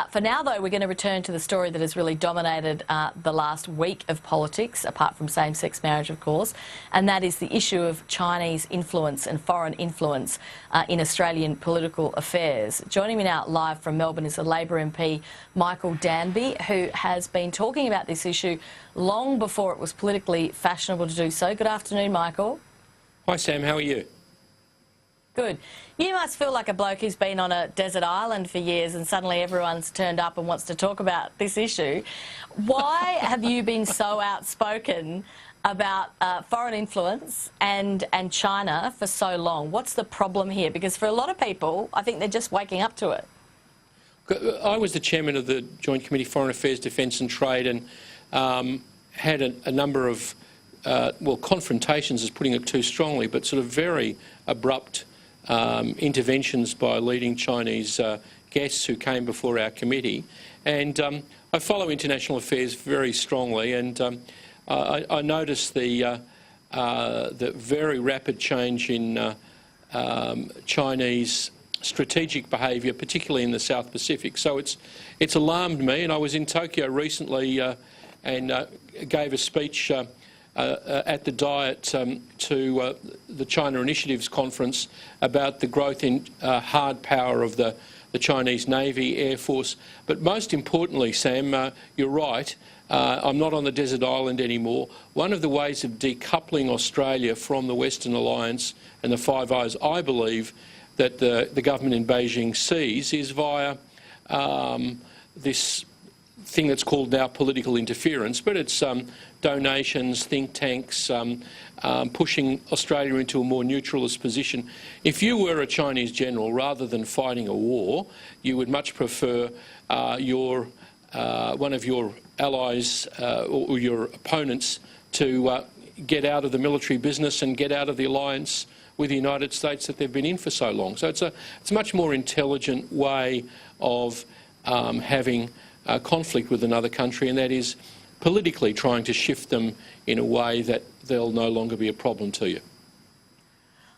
For now, though, we're going to return to the story that has really dominated the last week of politics, apart from same-sex marriage, of course, and that is the issue of Chinese influence and foreign influence in Australian political affairs. Joining me now live from Melbourne is the Labor MP Michael Danby, who has been talking about this issue long before it was politically fashionable to do so. Good afternoon, Michael. Hi, Sam. How are you? Good. You must feel like a bloke who's been on a desert island for years and suddenly everyone's turned up and wants to talk about this issue. Why have you been so outspoken about foreign influence and China for so long? What's the problem here? Because for a lot of people, I think they're just waking up to it. I was the chairman of the Joint Committee Foreign Affairs, Defence and Trade, and had a number of, well, confrontations is putting it too strongly, but sort of very abrupt interventions by leading Chinese guests who came before our committee. And I follow international affairs very strongly, and I noticed the very rapid change in Chinese strategic behaviour, particularly in the South Pacific. So it's alarmed me, and I was in Tokyo recently and gave a speech at the Diet to the China Initiatives Conference about the growth in hard power of the Chinese Navy, Air Force. But most importantly, Sam, you're right, I'm not on the desert island anymore. One of the ways of decoupling Australia from the Western Alliance and the Five Eyes, I believe, that the government in Beijing sees is via this thing that's called now political interference, but it's donations, think tanks, pushing Australia into a more neutralist position. If you were a Chinese general, rather than fighting a war, you would much prefer one of your allies or your opponents to get out of the military business and get out of the alliance with the United States that they've been in for so long. So it's a much more intelligent way of having conflict with another country, and that is politically trying to shift them in a way that they'll no longer be a problem to you.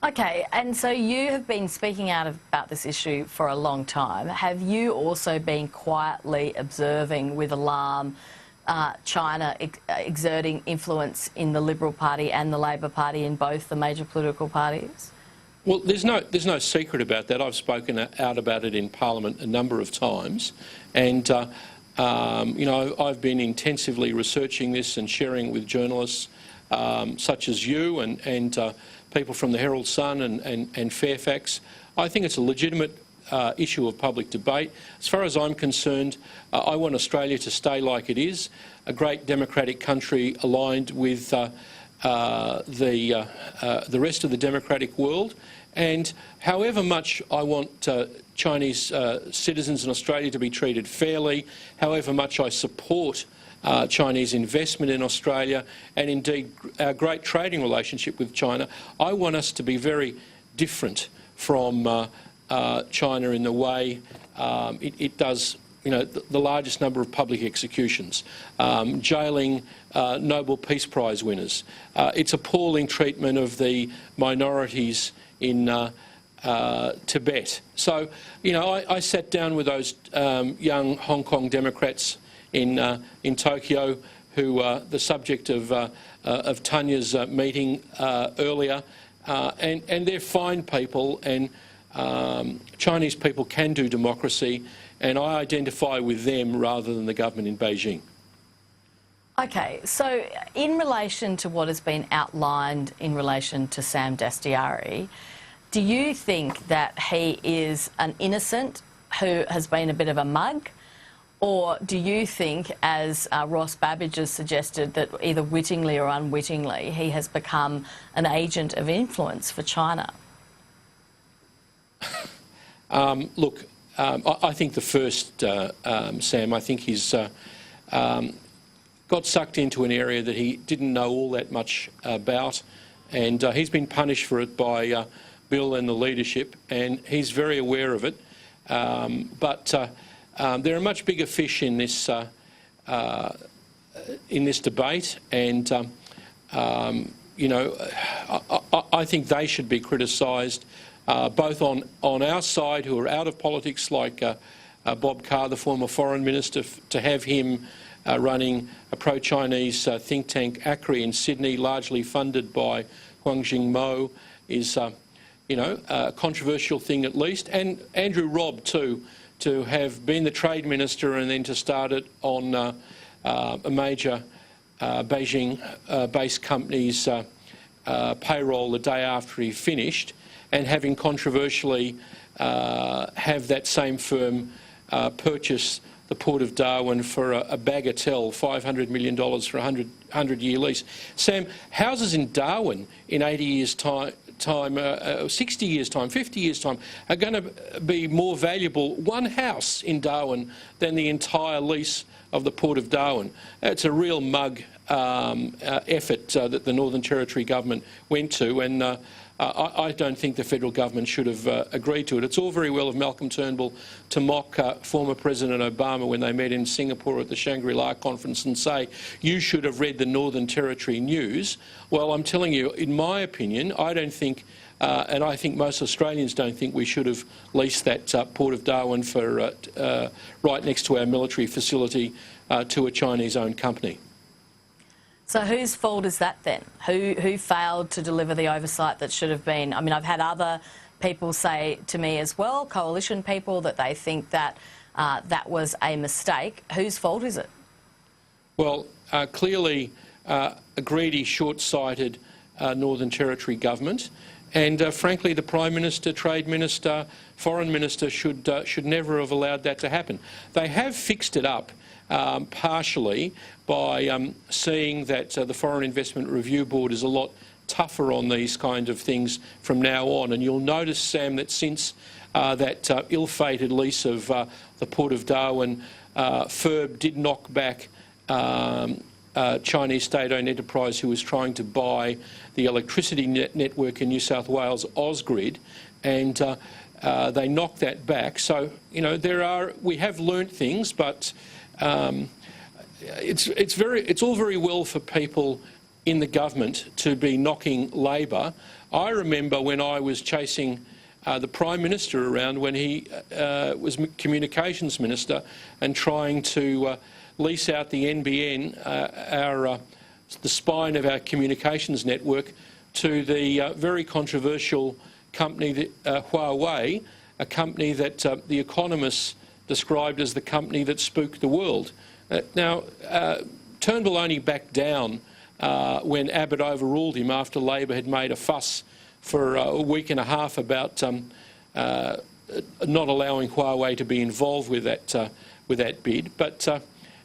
Okay, and so you have been speaking out about this issue for a long time. Have you also been quietly observing with alarm China exerting influence in the Liberal Party and the Labor Party, in both the major political parties? Well, there's no secret about that. I've spoken out about it in Parliament a number of times, and you know, I've been intensively researching this and sharing it with journalists such as you and people from the Herald Sun and Fairfax. I think it's a legitimate issue of public debate. As far as I'm concerned, I want Australia to stay like it is, a great democratic country aligned with the rest of the democratic world. And however much I want Chinese citizens in Australia to be treated fairly, however much I support Chinese investment in Australia and indeed our great trading relationship with China, I want us to be very different from China in the way it does, you know, the largest number of public executions, jailing Nobel Peace Prize winners, its appalling treatment of the minorities in Tibet. So, you know, I sat down with those young Hong Kong Democrats in Tokyo, who were the subject of Tanya's meeting earlier, and they're fine people, and Chinese people can do democracy, and I identify with them rather than the government in Beijing. Okay, so in relation to what has been outlined in relation to Sam Dastyari, do you think that he is an innocent who has been a bit of a mug, or do you think, as Ross Babbage has suggested, that either wittingly or unwittingly he has become an agent of influence for China? Look, I think the first, Sam, I think he's got sucked into an area that he didn't know all that much about, and he's been punished for it by Bill and the leadership, and he's very aware of it. But there are much bigger fish in this debate, and you know, I think they should be criticised, both on our side, who are out of politics, like Bob Carr, the former foreign minister, to have him running a pro-Chinese think tank, ACRI, in Sydney, largely funded by Huang Jingmo, is a controversial thing at least. And Andrew Robb too, to have been the trade minister and then to start it on a major Beijing-based company's payroll the day after he finished, and having controversially have that same firm purchase the Port of Darwin for a bagatelle, $500 million for a 100-year lease. Sam, houses in Darwin in 80 years' time, 60 years' time, 50 years' time, are going to be more valuable, one house in Darwin, than the entire lease of the Port of Darwin. It's a real mug effort that the Northern Territory government went to, and I don't think the federal government should have agreed to it. It's all very well of Malcolm Turnbull to mock former President Obama when they met in Singapore at the Shangri-La conference and say, you should have read the Northern Territory news. Well, I'm telling you, in my opinion, I don't think, and I think most Australians don't think, we should have leased that Port of Darwin for right next to our military facility to a Chinese-owned company. So whose fault is that then? Who failed to deliver the oversight that should have been? I mean, I've had other people say to me as well, coalition people, that they think that that was a mistake. Whose fault is it? Well, clearly a greedy, short-sighted Northern Territory government, and frankly, the Prime Minister, Trade Minister, Foreign Minister should never have allowed that to happen. They have fixed it up partially by seeing that the Foreign Investment Review Board is a lot tougher on these kind of things from now on. And you'll notice, Sam, that since that ill-fated lease of the Port of Darwin, FIRB did knock back Chinese state-owned enterprise who was trying to buy the electricity network in New South Wales, Ausgrid, and they knocked that back. So, you know, we have learnt things, but it's all very well for people in the government to be knocking Labor. I remember when I was chasing the Prime Minister around when he was Communications Minister and trying to lease out the NBN, the spine of our communications network, to the very controversial company Huawei, a company that the economists described as the company that spooked the world. Now, Turnbull only backed down when Abbott overruled him after Labor had made a fuss for a week and a half about not allowing Huawei to be involved with that bid. But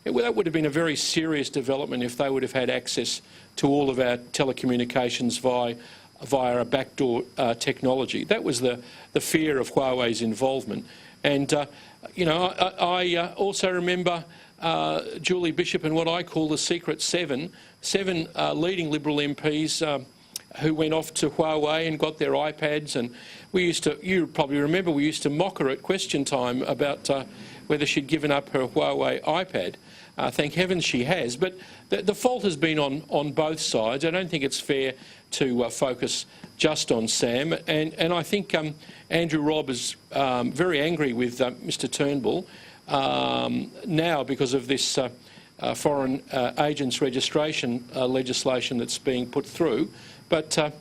that would have been a very serious development if they would have had access to all of our telecommunications via a backdoor technology. That was the fear of Huawei's involvement. And you know, I also remember Julie Bishop and what I call the Secret Seven leading Liberal MPs who went off to Huawei and got their iPads, and we used to, you probably remember, we used to mock her at question time about whether she'd given up her Huawei iPad. Thank heavens she has. But the fault has been on both sides. I don't think it's fair to focus just on Sam. And I think Andrew Robb is very angry with Mr Turnbull now because of this foreign agents registration legislation that's being put through. But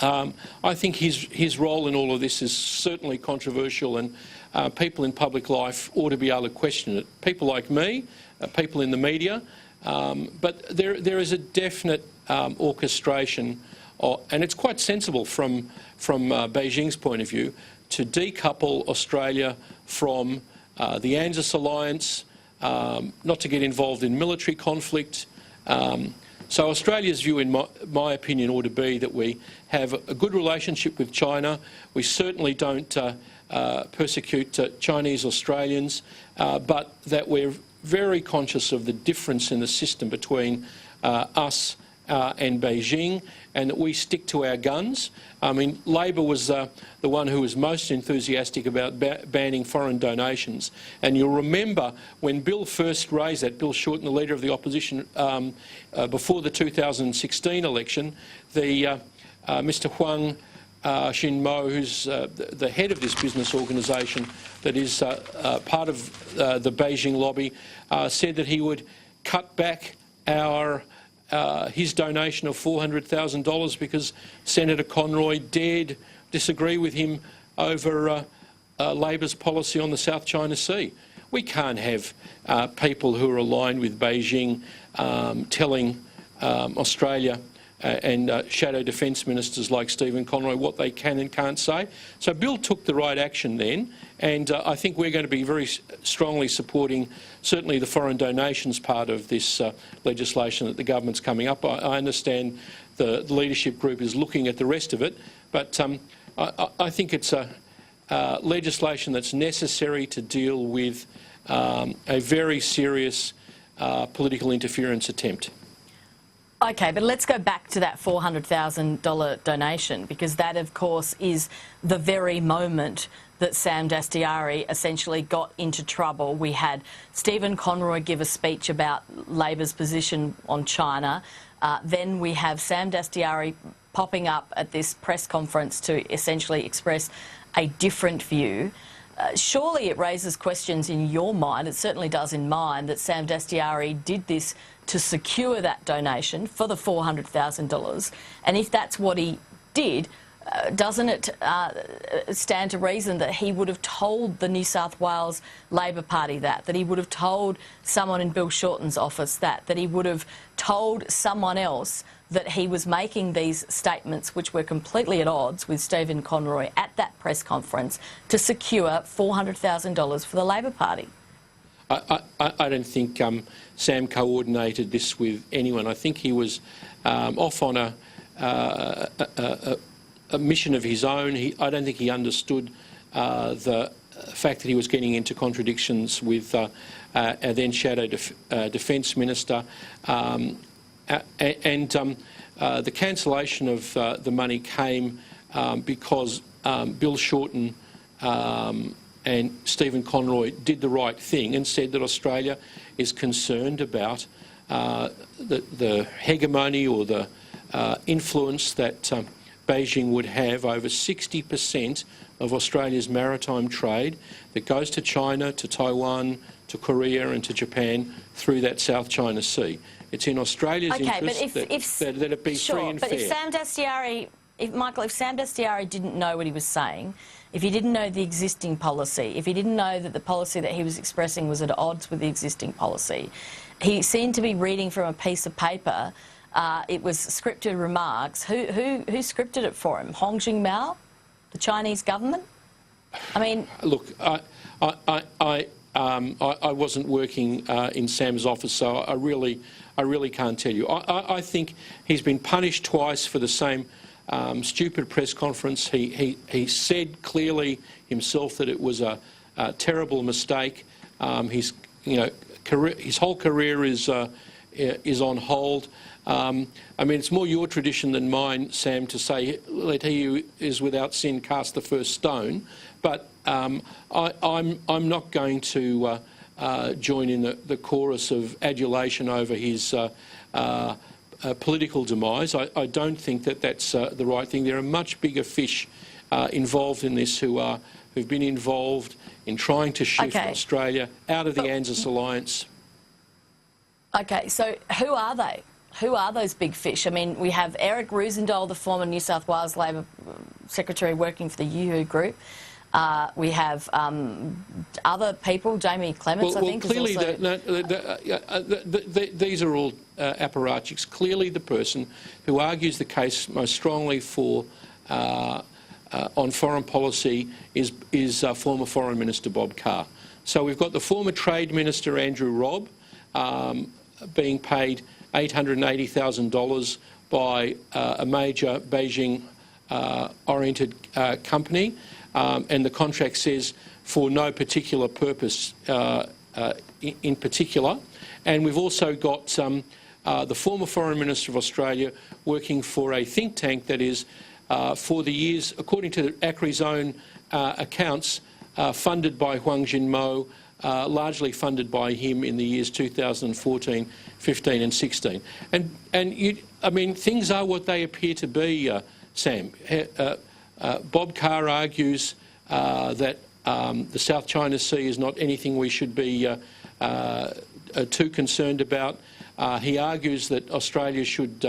I think his role in all of this is certainly controversial, and people in public life ought to be able to question it. People like me, people in the media, but there is a definite orchestration, and it's quite sensible from Beijing's point of view, to decouple Australia from the ANZUS alliance, not to get involved in military conflict. So Australia's view, in my opinion, ought to be that we have a good relationship with China. We certainly don't persecute Chinese Australians, but that we're very conscious of the difference in the system between us and Beijing, and that we stick to our guns. I mean, Labor was the one who was most enthusiastic about banning foreign donations. And you'll remember when Bill first raised that, Bill Shorten, the Leader of the Opposition, before the 2016 election, Mr Huang Mo, who's the head of this business organisation that is part of the Beijing lobby, said that he would cut back his donation of $400,000 because Senator Conroy dared disagree with him over Labor's policy on the South China Sea. We can't have people who are aligned with Beijing telling Australia and shadow defence ministers like Stephen Conroy what they can and can't say. So Bill took the right action then, and I think we're going to be very strongly supporting certainly the foreign donations part of this legislation that the government's coming up. I understand the leadership group is looking at the rest of it, but I think it's a legislation that's necessary to deal with a very serious political interference attempt. Okay, but let's go back to that $400,000 donation, because that, of course, is the very moment that Sam Dastyari essentially got into trouble. We had Stephen Conroy give a speech about Labor's position on China. Then we have Sam Dastyari popping up at this press conference to essentially express a different view. Surely it raises questions in your mind, it certainly does in mine, that Sam Dastyari did this to secure that donation for the $400,000. And if that's what he did, doesn't it stand to reason that he would have told the New South Wales Labor Party that he would have told someone in Bill Shorten's office that he would have told someone else that he was making these statements which were completely at odds with Stephen Conroy at that press conference to secure $400,000 for the Labor Party? I don't think Sam coordinated this with anyone. I think he was off on a mission of his own. I don't think he understood the fact that he was getting into contradictions with our then shadow defence minister. The cancellation of the money came because Bill Shorten and Stephen Conroy did the right thing and said that Australia is concerned about the hegemony or the influence that Beijing would have over 60% of Australia's maritime trade that goes to China, to Taiwan, to Korea and to Japan through that South China Sea. It's in Australia's interest that it be free and fair. But if Sam Dastyari, Michael, if Sam Dastyari didn't know what he was saying, if he didn't know the existing policy, if he didn't know that the policy that he was expressing was at odds with the existing policy, he seemed to be reading from a piece of paper. It was scripted remarks. Who scripted it for him? Hong Jing-mao, the Chinese government? I mean, look, I wasn't working in Sam's office, so I really can't tell you. I think he's been punished twice for the same stupid press conference. He said clearly himself that it was a terrible mistake. His whole career is on hold. I mean, it's more your tradition than mine, Sam, to say, let he who is without sin cast the first stone. But I'm not going to join in the chorus of adulation over his political demise. I don't think that that's the right thing. There are much bigger fish involved in this who've been involved in trying to shift Australia out of the ANZUS alliance. Okay, so who are they? Who are those big fish? I mean, we have Eric Roosendahl, the former New South Wales Labor Secretary working for the Yoo-Hoo Group. We have other people, Jamie Clements, I think. Clearly, these are all apparatchiks. Clearly, the person who argues the case most strongly for on foreign policy is former Foreign Minister Bob Carr. So we've got the former Trade Minister Andrew Robb being paid $880,000 by a major Beijing-oriented company. And the contract says for no particular purpose in particular. And we've also got the former Foreign Minister of Australia working for a think tank that is, for the years, according to ACRI's own accounts, funded by Huang Jin-mo, largely funded by him in the years 2014, 15 and 16. And I mean, things are what they appear to be, Sam. Bob Carr argues that the South China Sea is not anything we should be too concerned about. He argues that Australia should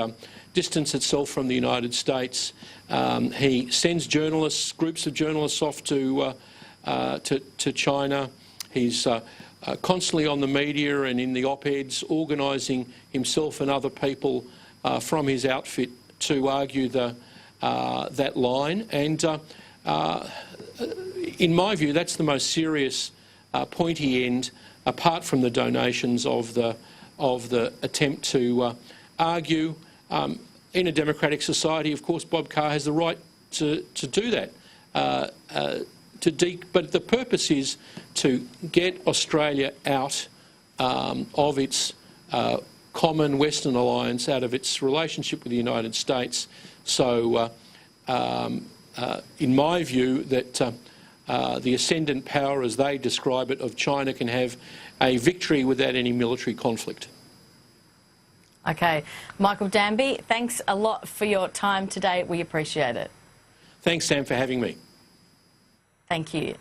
distance itself from the United States. He sends journalists, groups of journalists off to China. He's constantly on the media and in the op-eds, organising himself and other people from his outfit to argue that line. And in my view, that's the most serious pointy end, apart from the donations of the attempt to argue. In a democratic society, of course, Bob Carr has the right to do that. But the purpose is to get Australia out of its common Western alliance, out of its relationship with the United States. So, in my view, that the ascendant power, as they describe it, of China can have a victory without any military conflict. Okay. Michael Danby, thanks a lot for your time today. We appreciate it. Thanks, Sam, for having me. Thank you.